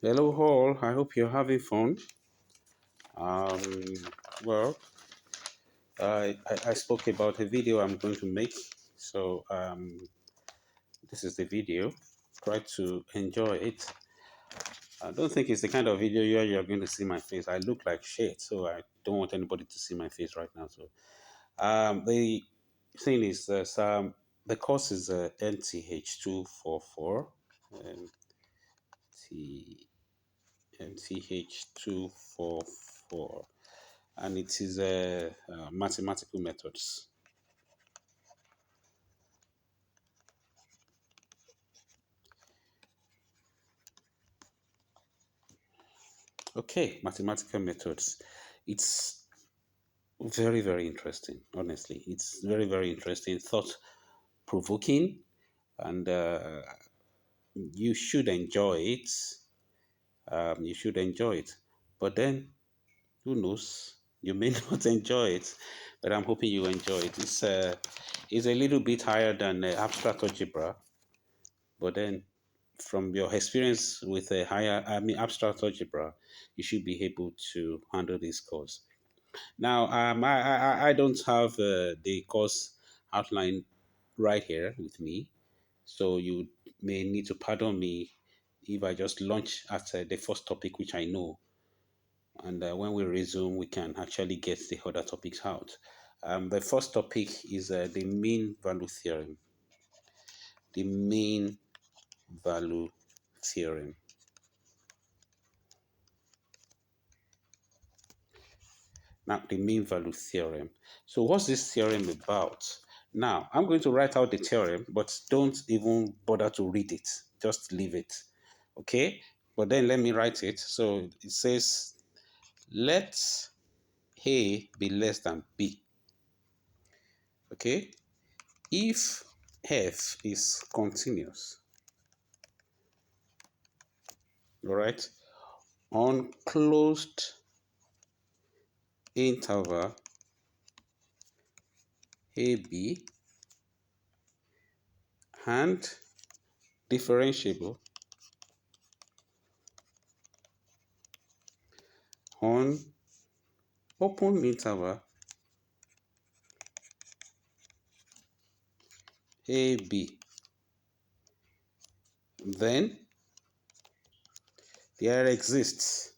Hello all, I hope you're having fun. Um, well, I spoke about a video I'm going to make, so this is the video. Try to enjoy it. I don't think it's the kind of video you're going to see my face. I look like shit, so I don't want anybody to see my face right now. So the thing is, the course is NTH244, and NTH244. And it is mathematical methods. Okay, mathematical methods. It's very, very interesting, honestly. It's very, very interesting, thought provoking, and you should enjoy it. You should enjoy it. But then, who knows? You may not enjoy it, but I'm hoping you enjoy it. It's a little bit higher than abstract algebra, but then from your experience with a higher, abstract algebra, you should be able to handle this course. Now, I don't have the course outline right here with me, so you may need to pardon me if I just launch at the first topic, which I know, and when we resume, we can actually get the other topics out. The first topic is the mean value theorem. The mean value theorem. Now, the mean value theorem. So what's this theorem about? Now, I'm going to write out the theorem, but don't even bother to read it. Just leave it. Okay? But then let me write it. So it says, let A be less than B. Okay? If F is continuous, all right, on closed interval AB and differentiable on open interval AB, then there exists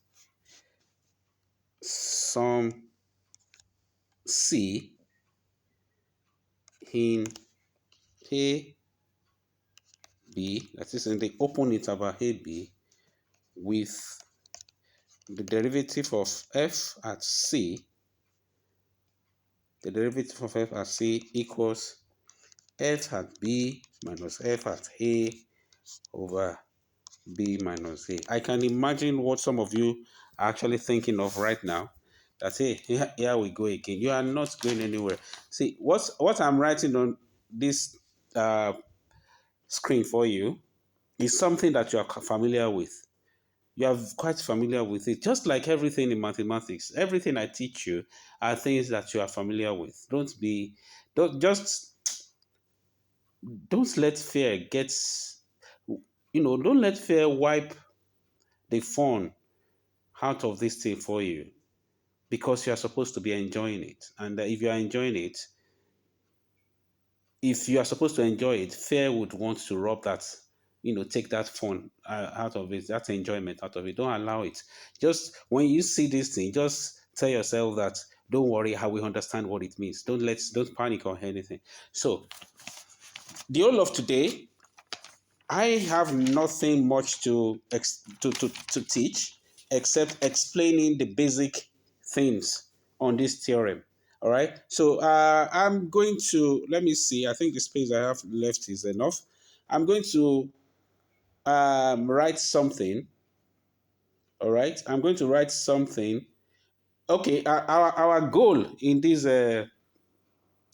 some C in AB, that is in the open interval AB, with the derivative of f at C, the derivative of f at C equals f at B minus f at A over B minus A. I can imagine what some of you are actually thinking of right now. That, hey, here we go again. You are not going anywhere. See, what I'm writing on this screen for you is something that you are familiar with. You are quite familiar with it. Just like everything in mathematics, everything I teach you are things that you are familiar with. Don't let fear get, don't let fear wipe the fun out of this thing for you, because you are supposed to be enjoying it. And if you are enjoying it, if you are supposed to enjoy it, fear would want to rob that, take that fun out of it, that enjoyment out of it. Don't allow it. Just when you see this thing, just tell yourself that don't worry, how we understand what it means. Don't panic or anything. So the whole of today, I have nothing much to teach except explaining the basic things on this theorem. All right. So I'm going to, let me see. I think the space I have left is enough. I'm going to write something. All right. I'm going to write something. Okay. Our goal in this,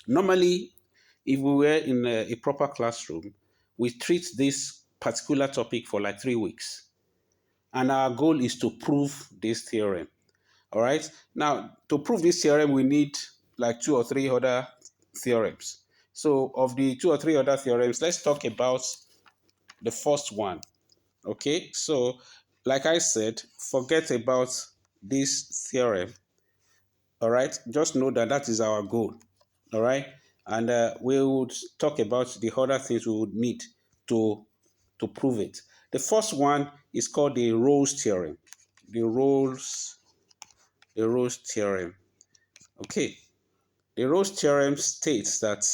normally, if we were in a proper classroom, we treat this particular topic for like 3 weeks. And our goal is to prove this theorem. All right. Now, to prove this theorem, we need like 2 or 3 other theorems. So, of the 2 or 3 other theorems, let's talk about the first one. Okay. So, like I said, forget about this theorem. All right, just know that that is our goal. All right, and we would talk about the other things we would need to to prove it. The first one is called the Rolle's theorem. The Rolle's theorem. Okay, the Rolle's theorem states that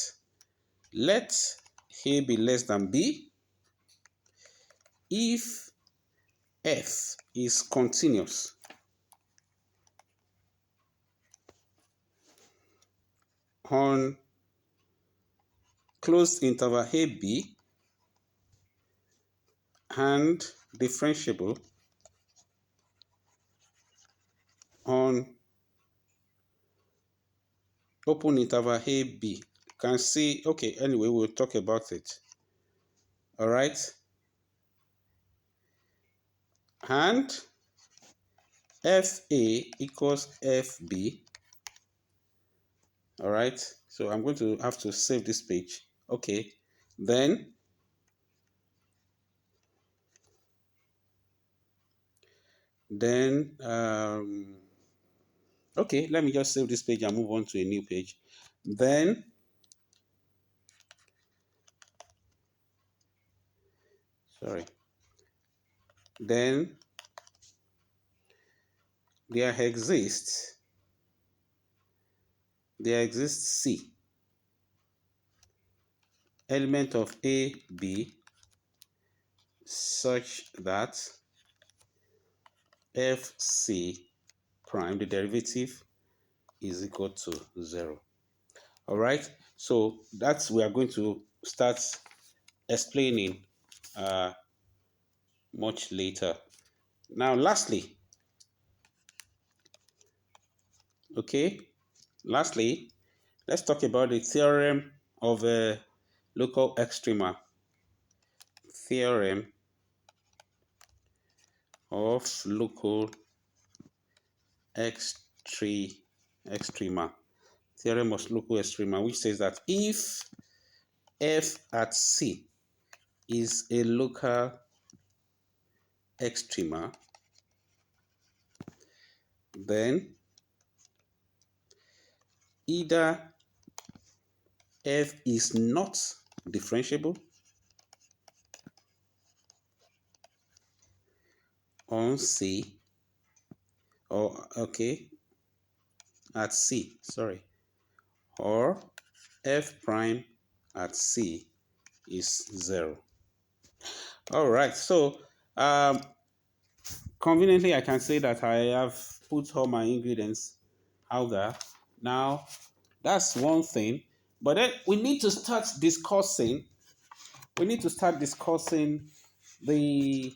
let A be less than B if F is continuous on closed interval AB and differentiable on open interval AB. Can see, okay, anyway, we'll talk about it. All right. And FA equals FB. All right. So I'm going to have to save this page. Okay. Then, then, okay, let me just save this page and move on to a new page. Then, sorry. Then there exists C, element of A, B, such that FC prime, the derivative, is equal to 0. All right, so that's we are going to start explaining much later. Now, lastly, okay, lastly, let's talk about the theorem of a local extrema. Theorem of local extrema. Theorem of local extrema, which says that if F at C is a local extrema, then either F is not differentiable on C, or okay, at C, sorry, or F prime at C is 0. All right, so conveniently I can say that I have put all my ingredients out there. Now, that's one thing, but then we need to start discussing. We need to start discussing the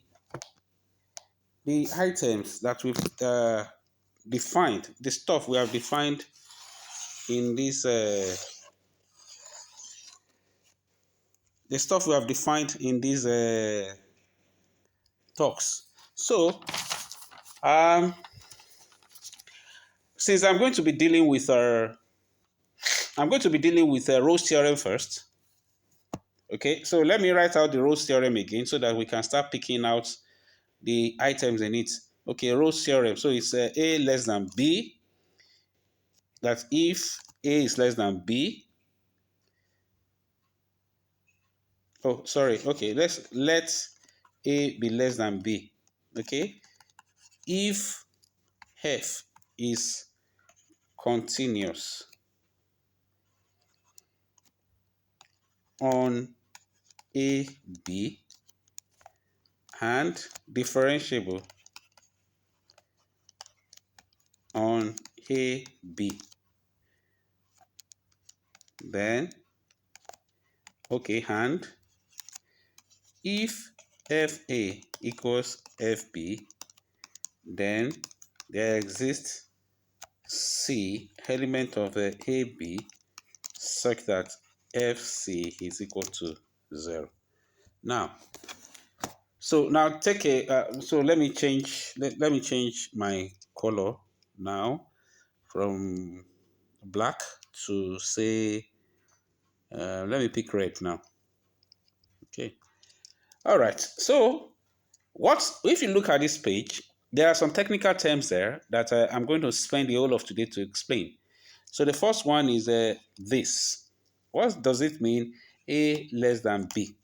items that we've defined, the stuff we have defined in this, the stuff we have defined in these talks. So, since I'm going to be dealing with Rolle's theorem first. Okay, so let me write out the Rolle's theorem again so that we can start picking out the items in it. Okay, Rolle's theorem. So it's A less than B. That if A is less than B. Oh, sorry. Okay, let A be less than B. Okay, if F is continuous on AB and differentiable on AB, then okay, and if FA equals FB, then there exists C, element of AB, such that FC is equal to 0. Now, so now take a so let me change let me change my color now from black to say let me pick red now. Okay. All right. So What if you look at this page? There are some technical terms there that I'm going to spend the whole of today to explain. So the first one is this. What does it mean? A less than B.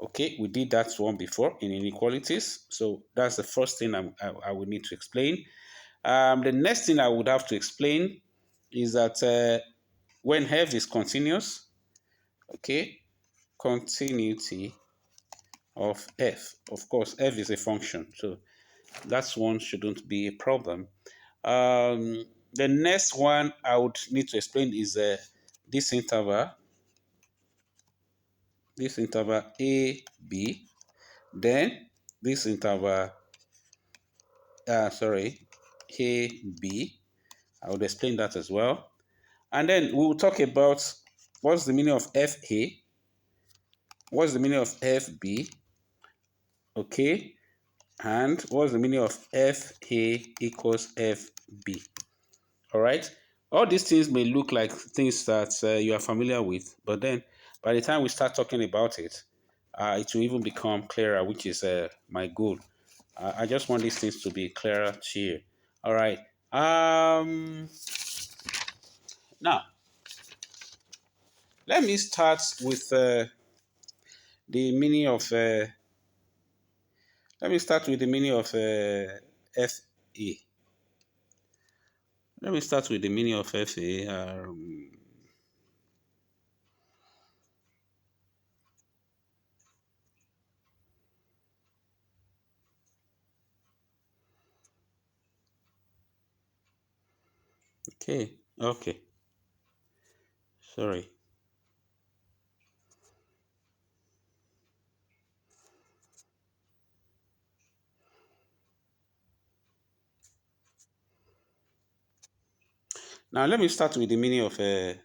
Okay, we did that one before in inequalities. So that's the first thing I would need to explain. The next thing I would have to explain is that when f is continuous, okay, continuity of f. Of course, f is a function, so that one shouldn't be a problem. The next one I would need to explain is this interval, a b, then this interval, sorry, a b. I would explain that as well, and then we will talk about what's the meaning of fa, what's the meaning of fb, okay, and what's the meaning of fa equals fb. All right. All these things may look like things that you are familiar with, but then by the time we start talking about it, it will even become clearer, which is my goal. I just want these things to be clearer to you. All right. Now, let me start with the meaning of. Let me start with the meaning of FA. Let me start with the meaning of FA. Okay. Okay. Sorry. Now let me start with the meaning of FA.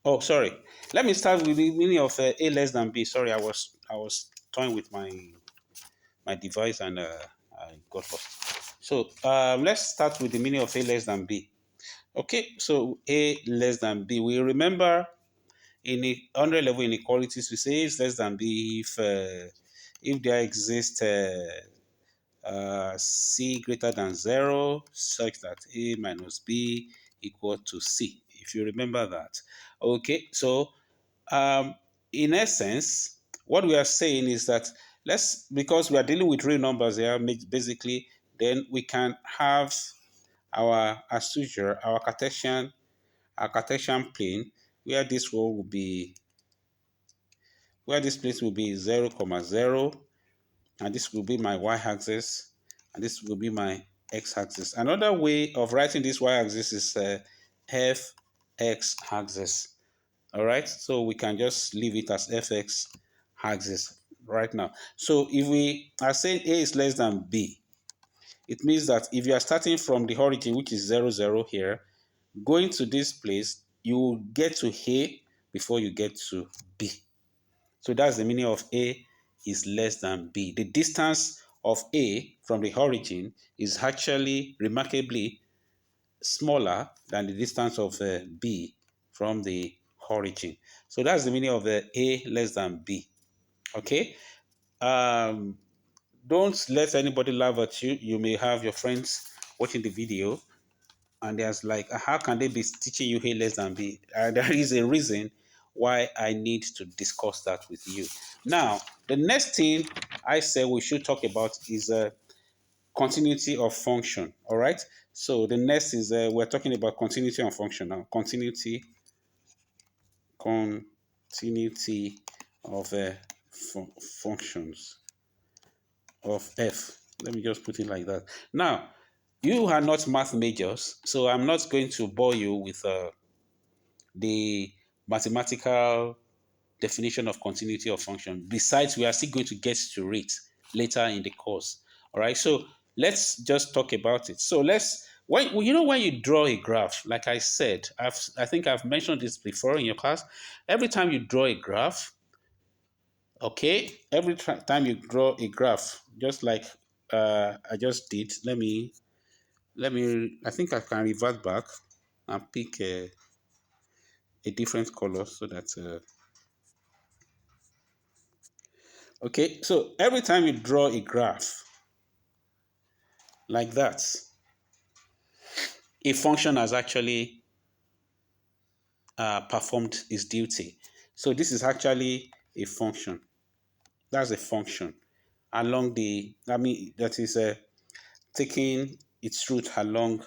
Oh, sorry. Let me start with the meaning of A less than B. Sorry, I was toying with my device and I got lost. So let's start with the meaning of A less than B. Okay, so A less than B. We remember in the 100 level inequalities, we say A is less than B if there exists C greater than 0 such that A minus B equal to C. If you remember that. Okay, so um, in essence, what we are saying is that because we are dealing with real numbers here, basically, then we can have as usual, our Cartesian plane, where this one will be, where this place will be 0, comma 0, and this will be my y-axis, and this will be my x-axis. Another way of writing this y-axis is fx-axis. All right, so we can just leave it as fx axis right now. So if we are saying a is less than b, it means that if you are starting from the origin, which is 0, 0 here, going to this place, you will get to a before you get to b. So that's the meaning of a is less than b. The distance of a from the origin is actually remarkably smaller than the distance of B from the origin. So that's the meaning of A less than B. Okay? Um, don't let anybody laugh at you. You may have your friends watching the video and there's like, how can they be teaching you A less than B? There is a reason why I need to discuss that with you. Now, the next thing I said we should talk about is continuity of function. All right. So the next is we're talking about continuity of function now. Continuity of functions of f. Let me just put it like that. Now, you are not math majors, so I'm not going to bore you with the mathematical definition of continuity of function. Besides, we are still going to get to it later in the course. All right, so let's just talk about it. So when you draw a graph, like I said, I think I've mentioned this before in your class. Every time you draw a graph, okay, time you draw a graph, just like I just did. I think I can revert back and pick a different color so that Okay, so every time you draw a graph like that, a function has actually performed its duty. So this is actually a function. That's a function along the, that is taking its route along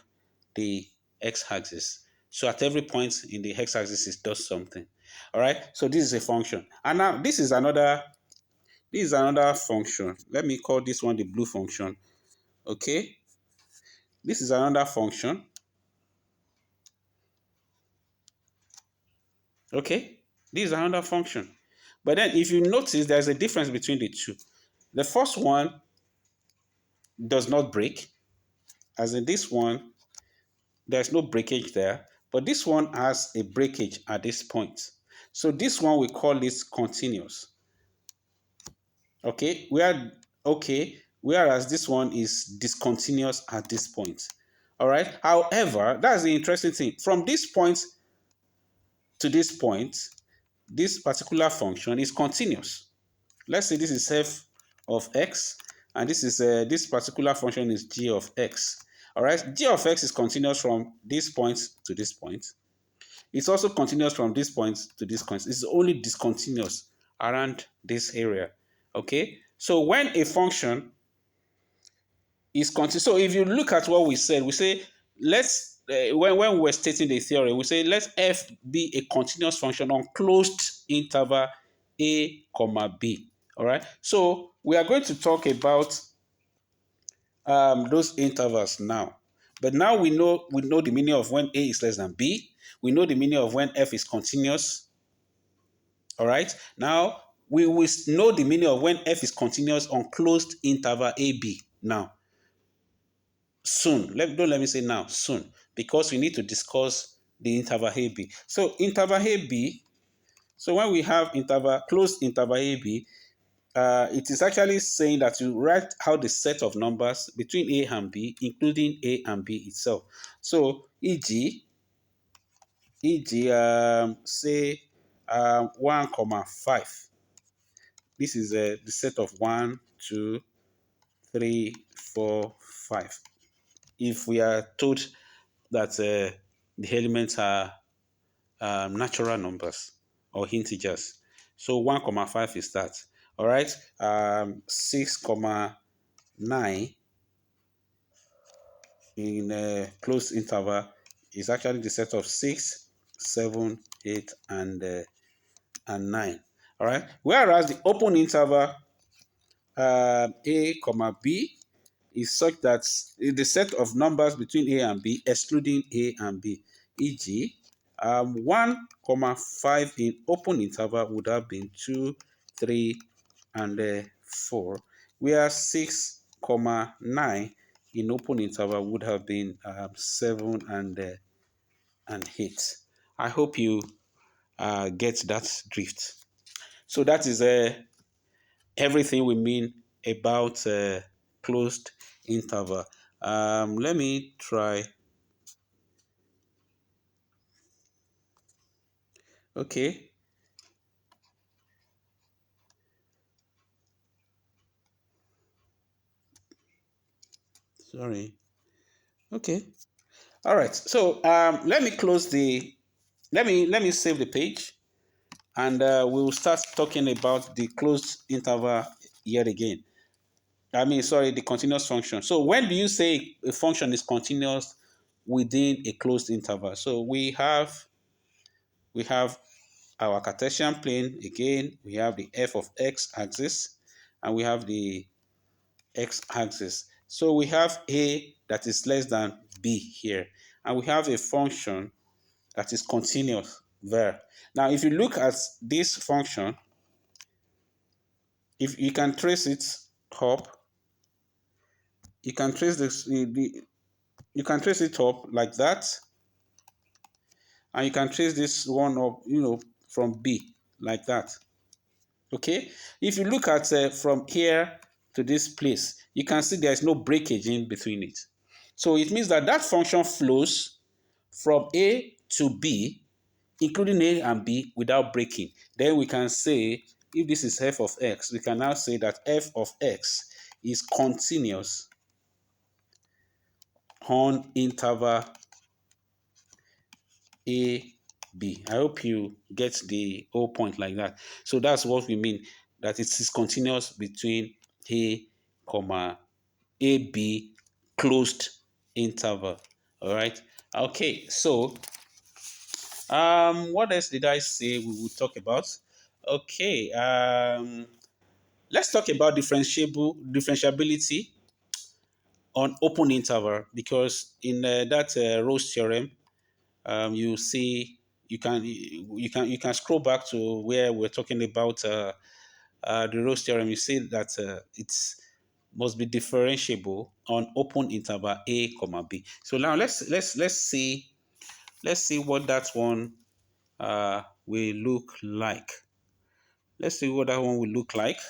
the x-axis. So at every point in the x-axis, it does something. All right. So this is a function, and now this is another function. Let me call this one the blue function. Okay. This is another function. Okay. This is another function. But then if you notice, there's a difference between the two. The first one does not break, as in this one, there's no breakage there, but this one has a breakage at this point. So this one we call this continuous. Okay, whereas this one is discontinuous at this point. All right. However, that's the interesting thing. From this point to this point, this particular function is continuous. Let's say this is f of x, and this particular function is g of x. All right, g of x is continuous from this point to this point. It's also continuous from this point to this point. It's only discontinuous around this area. Okay, so when a function is continuous, so if you look at what we said, we say let's when we're stating the theorem, we say let f be a continuous function on closed interval a comma b. All right, so we are going to talk about those intervals now. But now we know the meaning of when a is less than b. We know the meaning of when f is continuous. All right. Now we will know the meaning of when f is continuous on closed interval ab. Now soon. Don't let me say now. Soon, because we need to discuss the interval ab. So interval ab. So when we have closed interval ab, it is actually saying that you write out the set of numbers between a and b, including a and b itself. So, e.g., say 1, comma 5. This is the set of 1, 2, 3, 4, 5. If we are told that the elements are natural numbers or integers. So 1, comma 5 is that. All right. 6, comma 9 in a closed interval is actually the set of 6, 7, 8, and 9. All right. Whereas the open interval a comma b is such that the set of numbers between a and b excluding a and b, e.g., 1, comma 5 in open interval would have been 2, 3, and 4, where 6, comma 9 in open interval would have been 7 and 8. I hope you get that drift. So that is everything we mean about closed interval. Let me try. Okay. Sorry. Okay. All right. So let me close the. Let me save the page, and we'll start talking about the closed interval yet again. Sorry, the continuous function. So when do you say a function is continuous within a closed interval? So we have our Cartesian plane again. We have the f of x axis, and we have the x axis. So we have a that is less than b here, and we have a function that is continuous there. Now, if you look at this function, if you can trace it up, you can trace this. You can trace it up like that, and you can trace this one up, from B like that. Okay. If you look at from here to this place, you can see there is no breakage in between it. So it means that that function flows from A to B, including A and B, without breaking. Then we can say if this is f of x, we can now say that f of x is continuous on interval a b. I hope you get the whole point like that. So that's what we mean, that it is continuous between a comma a b closed interval. All right. Okay. So what else did I say we would talk about? Okay. Let's talk about differentiability on open interval, because in that Rose theorem, you see you can scroll back to where we're talking about the Rose theorem. You see that it's must be differentiable on open interval a comma b. So now let's see what that one will look like. Let's see what that one will look like.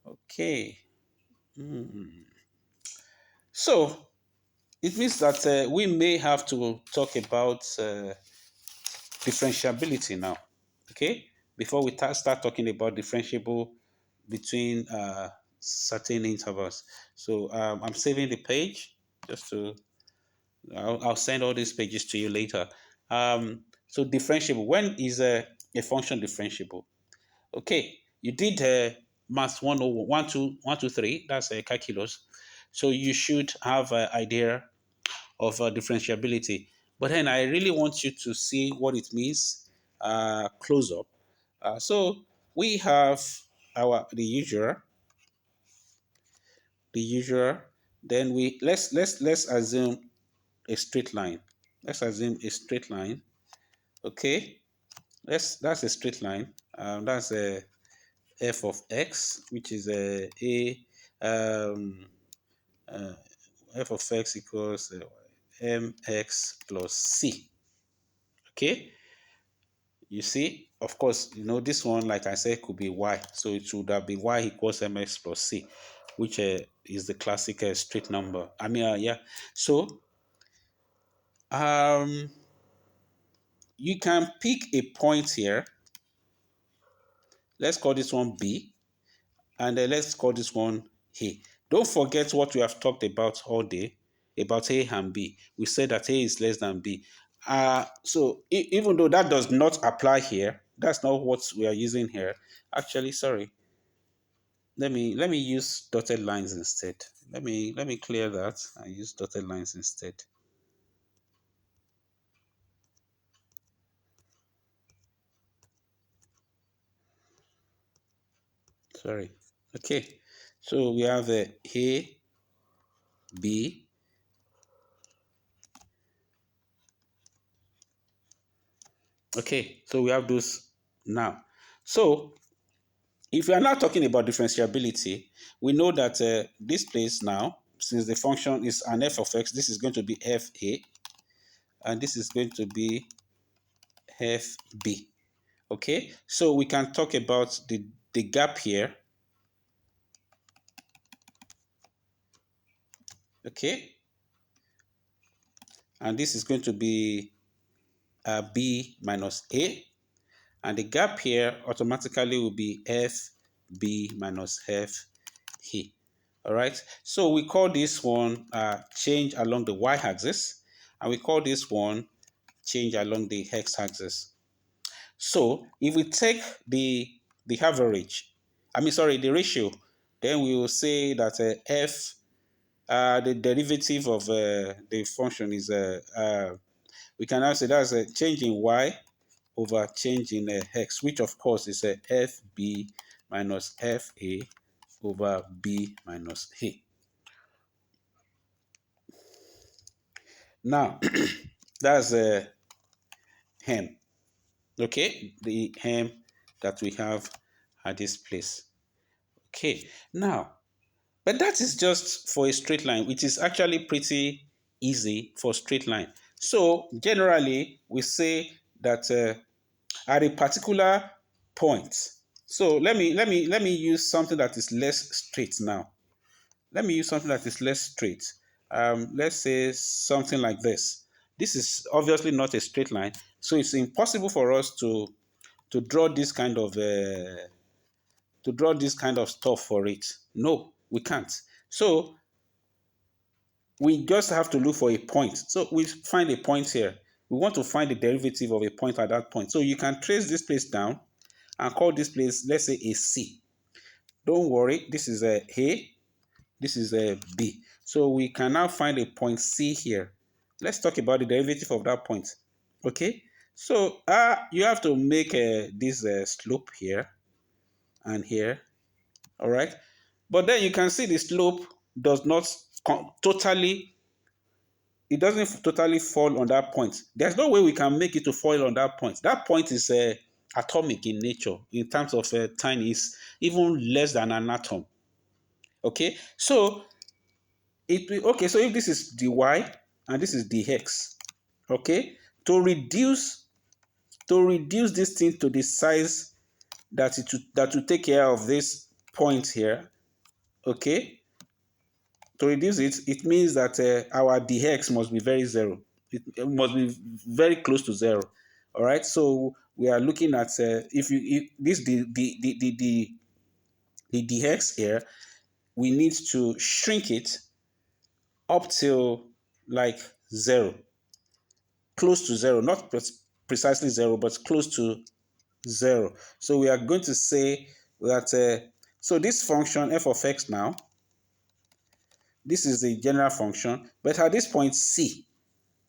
Okay. So it means that we may have to talk about differentiability now. Okay, before we start talking about differentiable between certain intervals. So I'm saving the page just to. I'll send all these pages to you later. So differentiable. When is a function differentiable? Okay, you did math 101, 1, 2, 1, 2, 3. That's a calculus. So you should have an idea of differentiability. But then I really want you to see what it means close up. So we have our the usual. Then let's assume a straight line. Let's assume a straight line. Okay, that's a straight line. That's a f of x, which is a um, uh, f of x equals mx plus c. Okay, you see, of course, this one, like I said, could be y. So it should be y equals mx plus c, which is the classic straight number. I mean, yeah. So um, you can pick a point here. Let's call this one b, and then let's call this one a. Don't forget what we have talked about all day about a and b. We said that a is less than b. So even though that does not apply here, that's not what we are using here. Actually, sorry. Let me use dotted lines instead. Let me clear that and use dotted lines instead. Sorry. Okay. So we have a b. Okay. So we have those now. So if we are now talking about differentiability, we know that this place now, since the function is an f of x, this is going to be fa, and this is going to be fb. Okay, so we can talk about the gap here. Okay, and this is going to be b minus a, and the gap here automatically will be fb minus f a. All right, so we call this one change along the y-axis, and we call this one change along the x-axis. So if we take the average, the ratio, then we will say that the derivative of the function is we can now say that's a change in y over change in x, which of course is fb minus fa over b minus a. Now, that's hem. Okay, the hem that we have at this place. Okay, now, but that is just for a straight line, which is actually pretty easy for straight line. So generally, we say that at a particular point. So let me use something that is less straight now. Let me use something that is less straight. Let's say something like this. This is obviously not a straight line, so it's impossible for us to to draw this kind of stuff for it. No, we can't. So we just have to look for a point. So we find a point here. We want to find the derivative of a point at that point. So you can trace this place down and call this place, let's say, a C. Don't worry, this is a A, this is a B. So we can now find a point C here. Let's talk about the derivative of that point. Okay, so you have to make this slope here and here. All right, but then you can see the slope does not totally, it doesn't totally fall on that point. There's no way we can make it to fall on that point. That point is atomic in nature. In terms of time, is even less than an atom. Okay, so so if this is the y and this is the x, okay, to reduce this thing to the size that will take care of this point here, okay, to reduce it, it means that our dx must be zero. It must be very close to zero. All right. So we are looking at if this the dx here, we need to shrink it up till like zero, close to zero, not precisely zero, but close to zero. So we are going to say that so this function f of x now, this is the general function, but at this point c,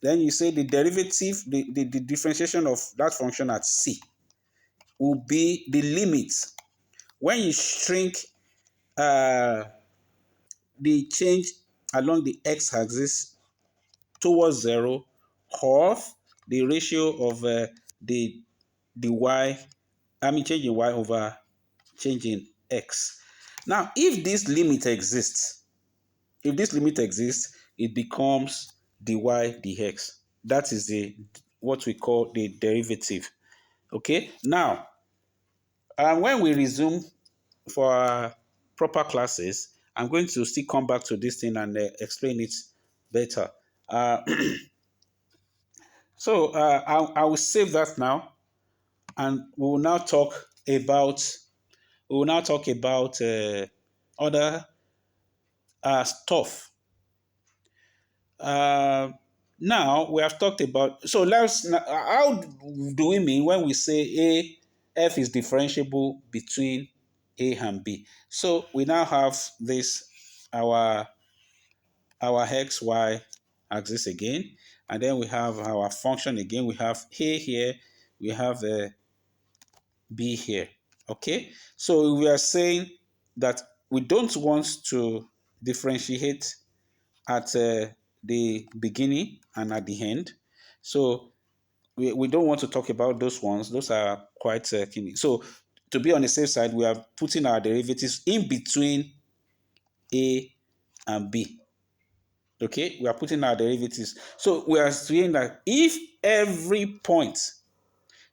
then you say the derivative, the differentiation of that function at c will be the limit when you shrink uh, the change along the x-axis towards zero of the ratio of the y, I mean changing y over changing x. Now, if this limit exists, it becomes dy dx. That is what we call the derivative. Okay. Now, when we resume for our proper classes, I'm going to still come back to this thing and explain it better. Uh, so I will save that now, and we will now talk about other stuff. Uh, Now we have talked about, so how do we mean when we say f is differentiable between a and b? So we now have this, our x, y axis again, and then we have our function again. We have a here, we have b here. Okay, so we are saying that we don't want to differentiate at the beginning and at the end. So we don't want to talk about those ones. Those are quite key. So to be on the safe side, we are putting our derivatives in between A and B. Okay, we are putting our derivatives. So we are saying that if every point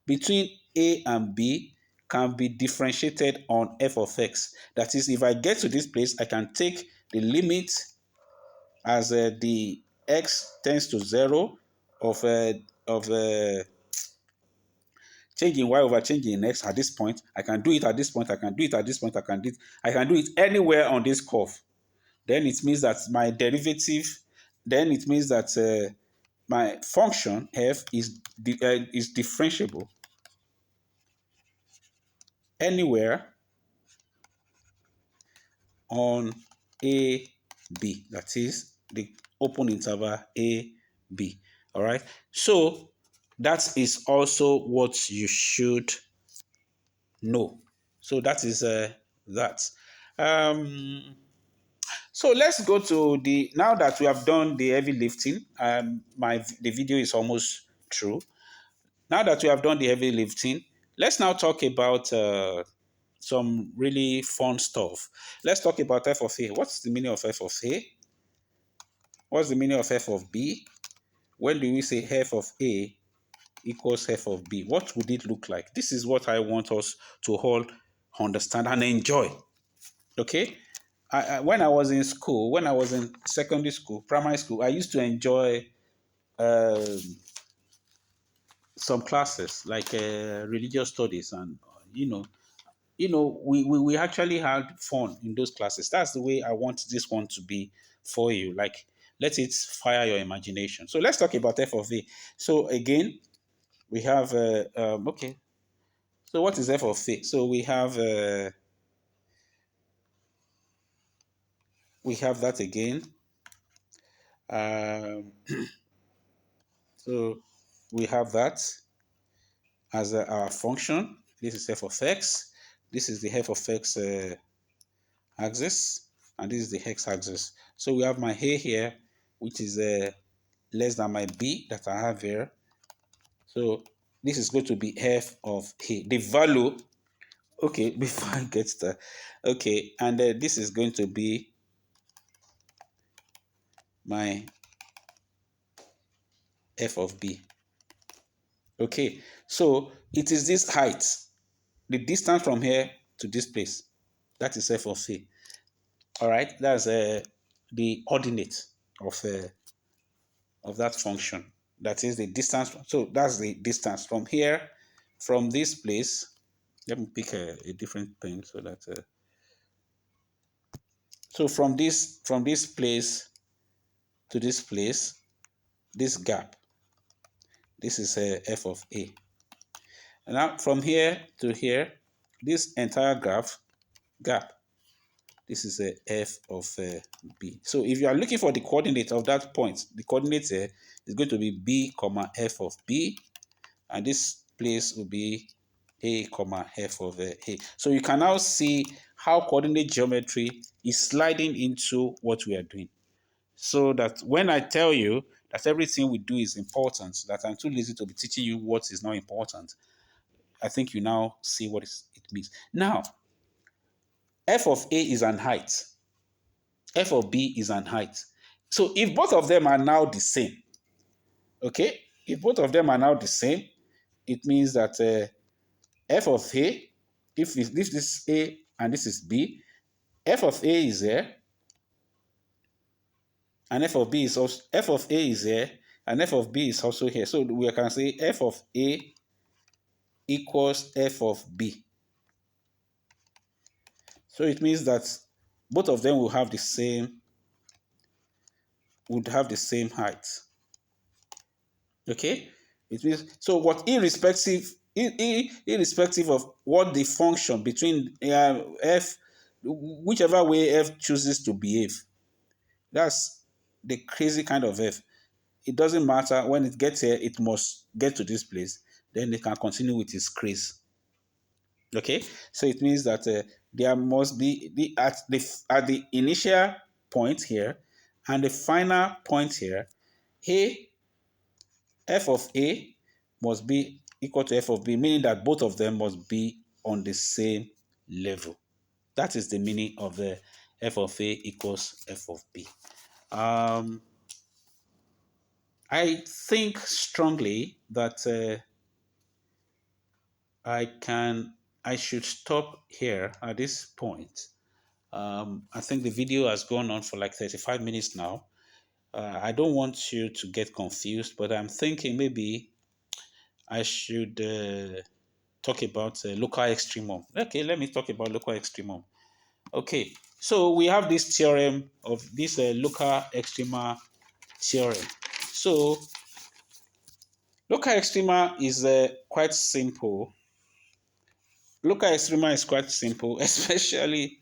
between A and B can be differentiated on f of x, that is, if I get to this place, I can take the limit as the x tends to zero of changing y over changing x at this point. I can do it at this point. I can do it at this point. I can do it anywhere on this curve. Then it means that my derivative. Then it means that my function f is differentiable anywhere on a b. That is the open interval a b. All right. So that is also what you should know. So that is that. Um, so let's go to now that we have done the heavy lifting. The video is almost through. Now that we have done the heavy lifting, let's now talk about some really fun stuff. Let's talk about f of a. What's the meaning of f of a? What's the meaning of f of b? When do we say f of a equals f of b? What would it look like? This is what I want us to all understand and enjoy. Okay? When I was in school, when I was in secondary school, primary school, I used to enjoy some classes like religious studies, and we actually had fun in those classes. That's the way I want this one to be for you. Like, let it fire your imagination. So let's talk about f of a. So again, we have okay. So what is f of a? So we have that again. Um, so we have that as our function. This is f of x. This is the f of x axis, and this is the x axis. So we have my a here, which is less than my b that I have here. So this is going to be f of a. The value, okay, before I get that, okay, and this is going to be my f of b. Okay, so it is this height, the distance from here to this place. That is f of a. All right, that's the ordinate of that function. That is the distance. So that's the distance from here, from this place. Let me pick a different pen so that. So from this place to this place, this gap, this is f of a. And now from here to here, this entire gap, this is a f of b. So if you are looking for the coordinate of that point, the coordinate here is going to be b comma f of b, and this place will be a comma f of a. So you can now see how coordinate geometry is sliding into what we are doing. So that when I tell you that everything we do is important, that I'm too lazy to be teaching you what is not important, I think you now see what it means. Now, f of a is an height. F of b is an height. So if both of them are now the same, okay? If both of them are now the same, it means that f of a, if this is a and this is b, f of a is there, and f of b is also, f of a is there, and f of b is also here. So we can say f of a equals f of b. So it means that both of them will have the same height. Okay? It means, so what, irrespective of what the function between f, whichever way f chooses to behave, that's the crazy kind of f. It doesn't matter. When it gets here, it must get to this place. Then it can continue with its craze. Okay, so it means that there must be at the initial point here and the final point here, f of a must be equal to f of b, meaning that both of them must be on the same level. That is the meaning of the f of a equals f of b. I think strongly that I should stop here at this point. I think the video has gone on for like 35 minutes now. I don't want you to get confused, but I'm thinking maybe I should talk about local extremum. Okay, let me talk about local extremum. Okay, so we have this theorem of this local extrema theorem. So local extrema is quite simple. Local extrema is quite simple, especially,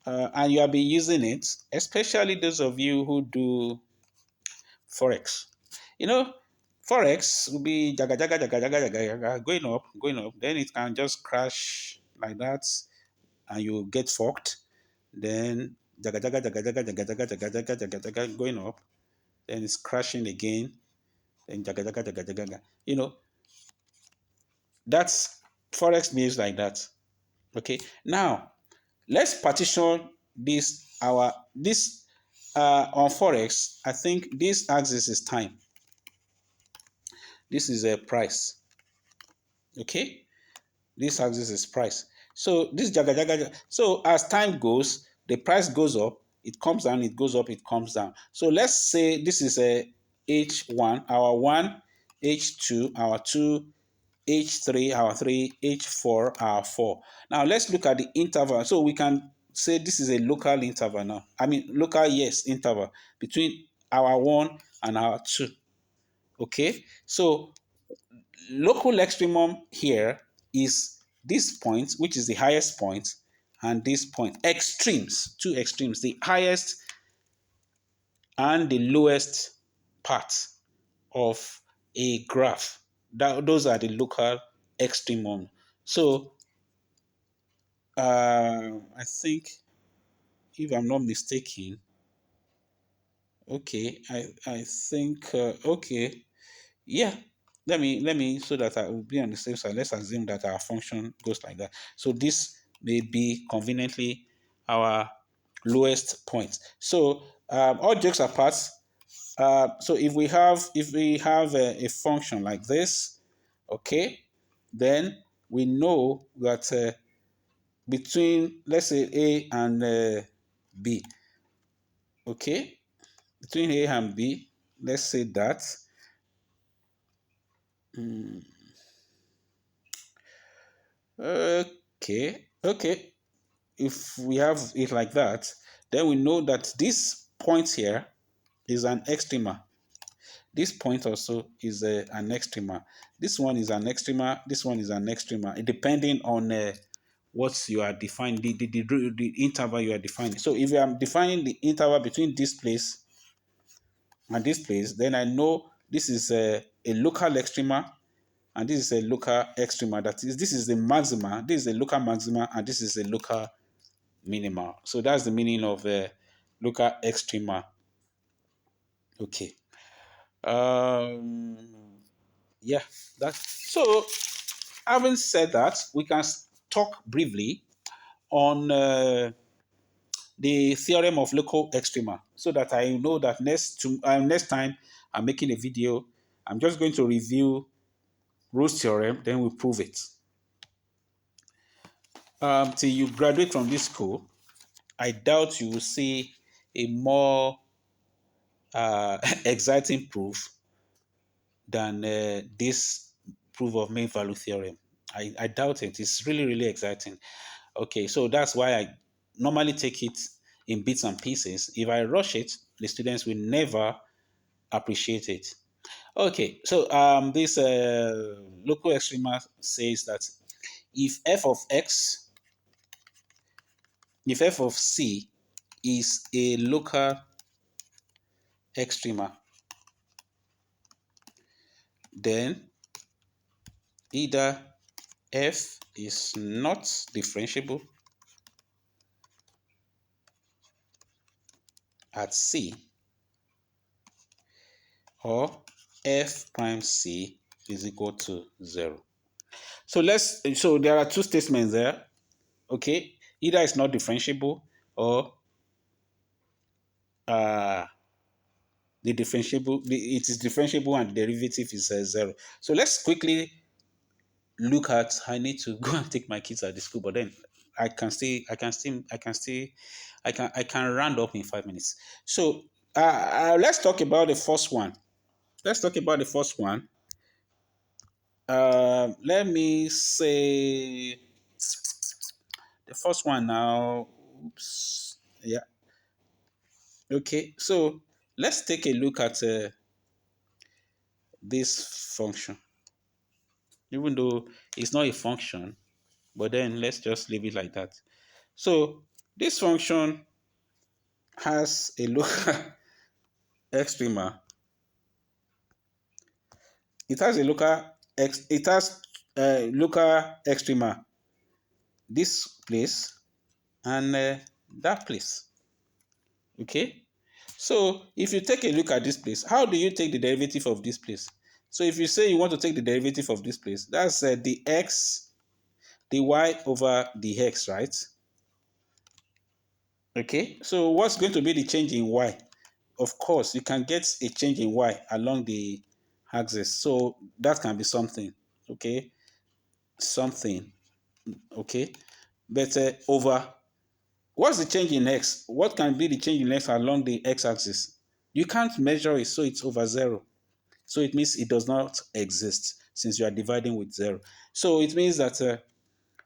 and you have been using it, especially those of you who do Forex. You know, Forex will be jaga jaga jaga jaga jaga jaga, going up. Then it can just crash like that, and you get fucked. Then jaga jaga jaga jaga jaga jaga jaga jaga jaga jaga, going up. Then it's crashing again. Then jaga jaga jaga jaga jaga. That's Forex behaves like that. Okay. Now let's partition this on Forex. I think this axis is time. This is a price. Okay. This axis is price. So this jaga jaga jaga. So as time goes, the price goes up, it comes down, it goes up, it comes down. So let's say this is a H1. Our one H2, our 2, H3, our 3, H4, our 4. Now let's look at the interval. So we can say this is a local interval now. I mean, local, yes, interval between our 1 and our 2. Okay, so local extremum here is this point, which is the highest point, and this point. Extremes, two extremes, the highest and the lowest part of a graph. Those are the local extremum. So I think, if I'm not mistaken, okay, I think okay, yeah. Let me so that I will be on the safe side. Let's assume that our function goes like that. So this may be conveniently our lowest point. So all jokes apart, so if we have a function like this, okay, then we know that between, let's say, A and B, okay, between A and B, let's say that okay, if we have it like that, then we know that this point here is an extrema. This point also is an extrema. This one is an extrema. This one is an extrema, depending on what you are defining, the interval you are defining. So if I'm defining the interval between this place and this place, then I know this is a local extrema and this is a local extrema. That is, this is the maxima, this is a local maxima, and this is a local minima. So that's the meaning of local extrema. Okay. Um, yeah, that. So, having said that, we can talk briefly on the theorem of local extrema, so that I know that next time I'm making a video, I'm just going to review Rose's theorem, then we prove it. Till you graduate from this school, I doubt you will see a more exciting proof than this proof of main value theorem. I doubt it. It's really, really exciting. Okay, so that's why I normally take it in bits and pieces. If I rush it, the students will never appreciate it. Okay, so this local extrema says that if f of x, if f of c is a local extrema, then either f is not differentiable at c, or f prime c is equal to 0. So there are two statements there. Okay, either it's not differentiable, or it is differentiable and the derivative is 0. So let's quickly look at. I need to go and take my kids at the school, but then I can round up in 5 minutes. So let's talk about the first one. Let me say the first one now. Oops. Yeah. Okay. So let's take a look at this function. Even though it's not a function, but then let's just leave it like that. So this function has a local extrema. It has a local local extrema. This place and that place. Okay. So if you take a look at this place, how do you take the derivative of this place? So if you say you want to take the derivative of this place, that's the x, the y over the x, right? Okay. So what's going to be the change in y? Of course, you can get a change in y along the axis. So that can be something. Okay. Something. Okay. But over, what's the change in x? What can be the change in x along the x-axis? You can't measure it, so it's over 0. So it means it does not exist since you are dividing with 0. So it means that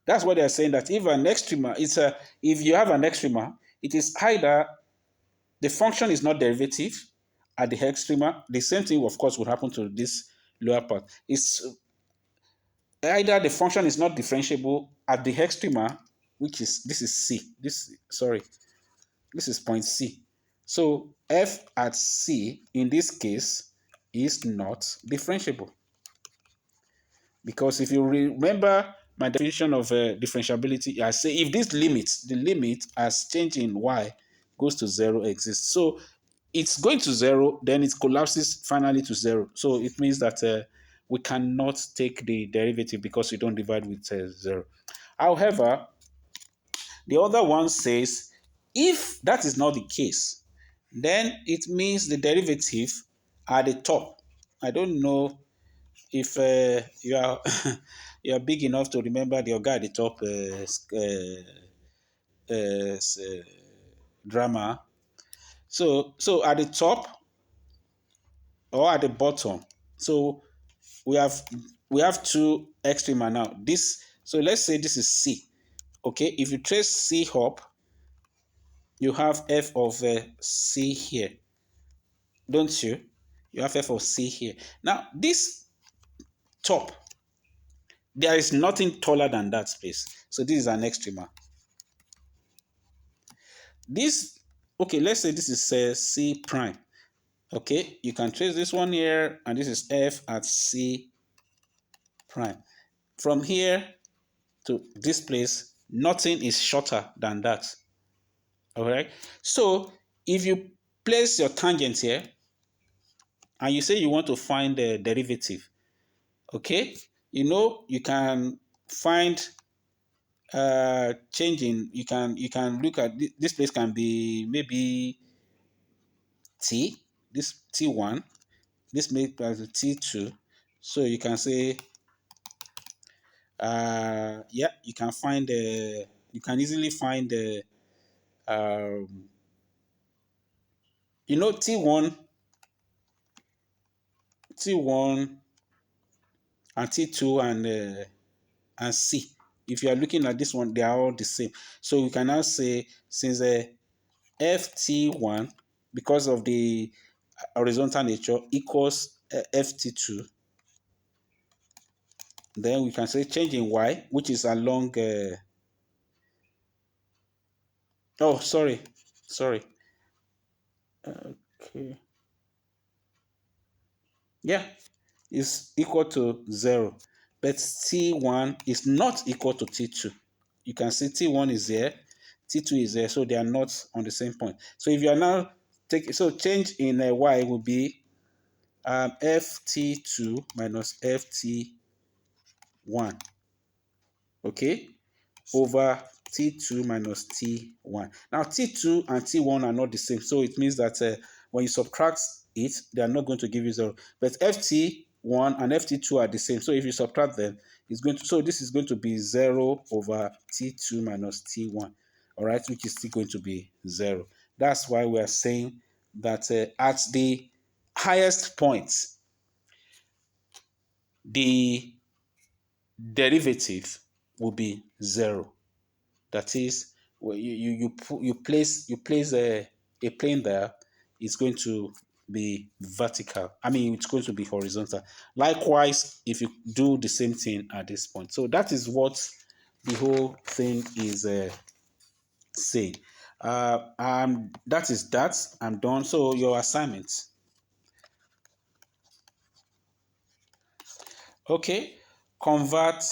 that's what they're saying, that if an extrema, if you have an extrema, it is either the function is not derivative at the extrema. The same thing, of course, would happen to this lower part. It's either the function is not differentiable at the extrema, which is this is C. This is point C. So f at C in this case is not differentiable. Because if you remember my definition of differentiability, I say if this limit, the limit as change in y goes to 0 exists. So it's going to 0, then it collapses finally to 0. So it means that we cannot take the derivative because we don't divide with 0. However, the other one says if that is not the case, then it means the derivative at the top. I don't know if you are you are big enough to remember the guy at the top drama. So at the top or at the bottom. So we have we have two extrema now. This, so let's say this is C. Okay, if you trace C up, you have f of C here, don't you? You have f of C here. Now this top, there is nothing taller than that space. So this is an extrema. This, okay, let's say this is C prime. Okay, you can trace this one here, and this is f at C prime. From here to this place, nothing is shorter than that. All right. So if you place your tangent here, and you say you want to find the derivative, okay, you can find changing. You can look at this place can be maybe t, this t1, this may be t2. So you can say yeah, you can find you can easily find the T1 and T2 and C. If you are looking at this one, they are all the same. So we can now say since FT1, because of the horizontal nature, equals FT2, then we can say change in Y, which is along. Oh, sorry. Okay. Yeah, is equal to 0, but T1 is not equal to T2. You can see T1 is there, T2 is there, so they are not on the same point. So if you are now change in Y will be FT2 minus FT1, okay, over T2 minus T1. Now, T2 and T1 are not the same. So it means that when you subtract it, they are not going to give you 0. But FT1 and FT2 are the same. So if you subtract them, this is going to be 0 over T2 minus T1, all right, which is still going to be 0. That's why we are saying that at the highest point, the derivative will be 0. That is, well, you place a plane there, it's going to be vertical. I mean, it's going to be horizontal. Likewise, if you do the same thing at this point. So that is what the whole thing is saying. That is that. I'm done. So your assignment. Okay, convert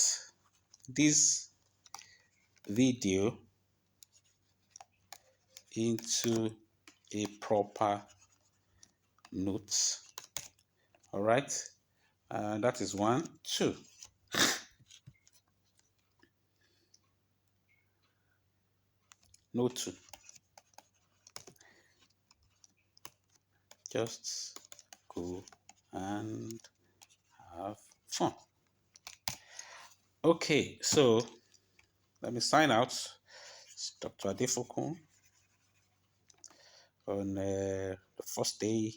this video into a proper note. All right, that is 1, 2. Note 2. Just go and have fun. Okay, so let me sign out. It's Dr. Adefokun on the first day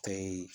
say